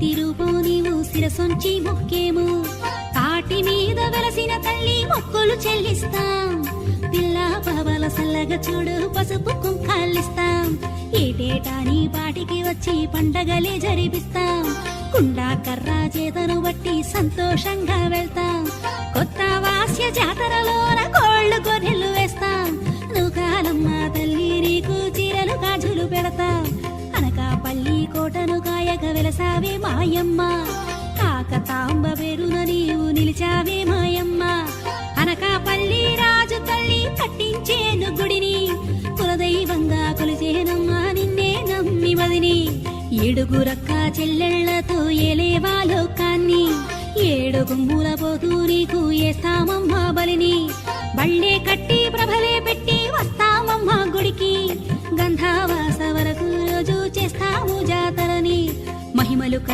శక్తి రూపం నీవు శిరసొంచి మొక్కేము కాటి మీద వెలసిన తల్లి మొక్కులు చెల్లిస్తాం పిల్ల పవల సల్లగా చూడు పసుపు కుంకాలిస్తాం ఏటేటా నీ పాటికి వచ్చి పండగలే జరిపిస్తాం కుండా కర్ర చేతను బట్టి సంతోషంగా వెళ్తాం కొత్త వాస్య జాతరలోన కోళ్లు గొర్రెలు వేస్తాం నువ్వు కాలమ్మ తల్లి నీకు చీరలు గాజులు పెడతాం అనకాపల్లి కోటను కాయక వెలసావే మాయమ్మ కాకతాంబ పేరున నీవు నిలిచావే మాయమ్మ అనకాపల్లి రాజు తల్లి కట్టించేను గుడిని కులదైవంగా కొలిచేనమ్మా నిన్నే నమ్మి మదిని ఏడుగురక్క చెల్లెళ్లతో ఏలేవా లోకాన్ని ఏడు గుమ్ముల పోతూ నీకు ఏస్తామమ్మా బలిని బళ్ళే కట్టి ప్రభలే పెట్టి వస్తామమ్మా గుడికి గంధావాస వరకు రోజు చేస్తాము జాతరని మహిమలు